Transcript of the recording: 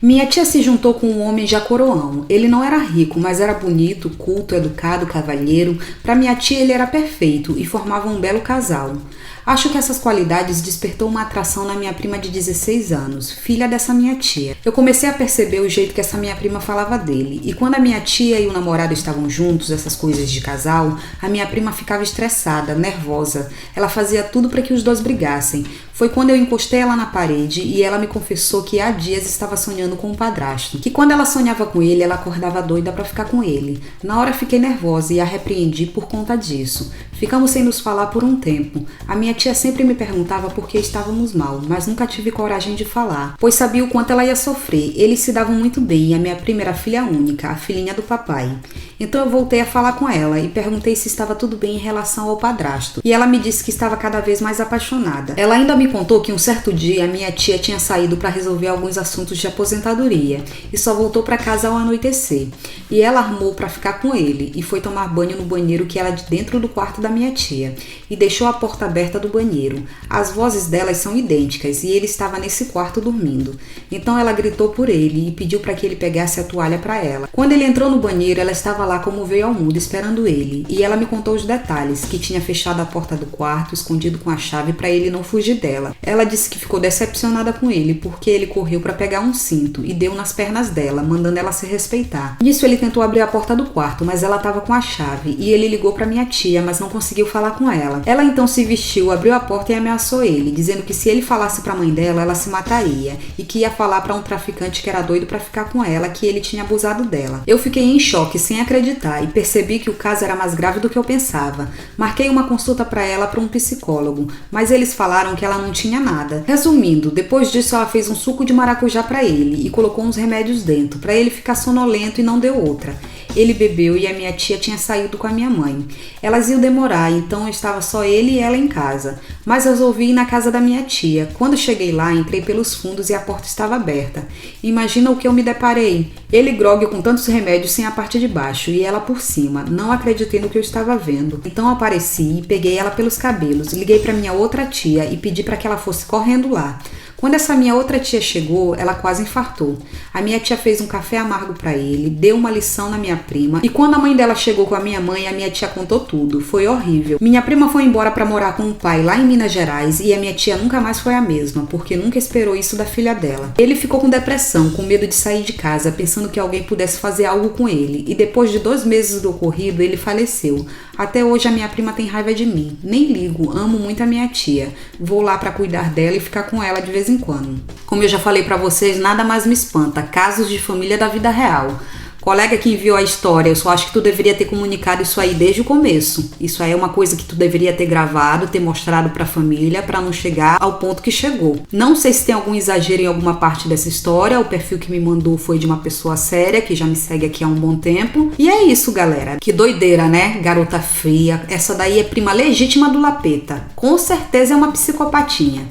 Minha tia se juntou com um homem já coroão. Ele não era rico, mas era bonito, culto, educado, cavalheiro. Para minha tia ele era perfeito e formava um belo casal. Acho que essas qualidades despertou uma atração na minha prima de 16 anos, filha dessa minha tia. Eu comecei a perceber o jeito que essa minha prima falava dele, e quando a minha tia e o namorado estavam juntos, essas coisas de casal, a minha prima ficava estressada, nervosa. Ela fazia tudo para que os dois brigassem. Foi quando eu encostei ela na parede e ela me confessou que há dias estava sonhando com o padrasto. Que quando ela sonhava com ele, ela acordava doida para ficar com ele. Na hora fiquei nervosa e a repreendi por conta disso. Ficamos sem nos falar por um tempo. A minha tia sempre me perguntava por que estávamos mal, mas nunca tive coragem de falar, pois sabia o quanto ela ia sofrer. Eles se davam muito bem e a minha prima era filha única, a filhinha do papai. Então eu voltei a falar com ela e perguntei se estava tudo bem em relação ao padrasto. E ela me disse que estava cada vez mais apaixonada. Ela ainda me contou que um certo dia a minha tia tinha saído para resolver alguns assuntos de aposentadoria e só voltou para casa ao anoitecer. E ela armou para ficar com ele e foi tomar banho no banheiro que era de dentro do quarto da minha tia e deixou a porta aberta do banheiro. As vozes delas são idênticas e ele estava nesse quarto dormindo. Então ela gritou por ele e pediu para que ele pegasse a toalha para ela. Quando ele entrou no banheiro, ela estava lá como veio ao mundo esperando ele e ela me contou os detalhes, que tinha fechado a porta do quarto, escondido com a chave para ele não fugir dela. Ela disse que ficou decepcionada com ele porque ele correu para pegar um cinto e deu nas pernas dela, mandando ela se respeitar. Nisso ele tentou abrir a porta do quarto, mas ela estava com a chave e ele ligou para minha tia, mas não conseguiu falar com ela. Ela então se vestiu, abriu a porta e ameaçou ele, dizendo que se ele falasse para a mãe dela, ela se mataria e que ia falar para um traficante que era doido para ficar com ela, que ele tinha abusado dela. Eu fiquei em choque, sem acreditar, e percebi que o caso era mais grave do que eu pensava. Marquei uma consulta para ela para um psicólogo, mas eles falaram que ela não tinha nada. Resumindo, depois disso ela fez um suco de maracujá para ele e colocou uns remédios dentro, para ele ficar sonolento, e não deu outra. Ele bebeu e a minha tia tinha saído com a minha mãe. Elas iam demorar, então estava só ele e ela em casa. Mas resolvi ir na casa da minha tia. Quando cheguei lá, entrei pelos fundos e a porta estava aberta. Imagina o que eu me deparei. Ele grogue com tantos remédios sem a parte de baixo e ela por cima. Não acreditei no que eu estava vendo. Então apareci e peguei ela pelos cabelos. Liguei para minha outra tia e pedi para que ela fosse correndo lá. Quando essa minha outra tia chegou, ela quase infartou. A minha tia fez um café amargo para ele, deu uma lição na minha prima, e quando a mãe dela chegou com a minha tia contou tudo. Foi horrível. Minha prima foi embora para morar com o pai lá em Minas Gerais e a minha tia nunca mais foi a mesma, porque nunca esperou isso da filha dela. Ele ficou com depressão, com medo de sair de casa, pensando que alguém pudesse fazer algo com ele, e depois de 2 meses do ocorrido, ele faleceu. Até hoje a minha prima tem raiva de mim. Nem ligo, amo muito a minha tia. Vou lá para cuidar dela e ficar com ela de vez em quando. Como eu já falei para vocês, nada mais me espanta. Casos de família da vida real. Colega que enviou a história, eu só acho que tu deveria ter comunicado isso aí desde o começo. Isso aí é uma coisa que tu deveria ter gravado, ter mostrado pra família, pra não chegar ao ponto que chegou. Não sei se tem algum exagero em alguma parte dessa história, o perfil que me mandou foi de uma pessoa séria, que já me segue aqui há um bom tempo. E é isso, galera. Que doideira, né? Garota fria. Essa daí é prima legítima do Lapeta. Com certeza é uma psicopatinha.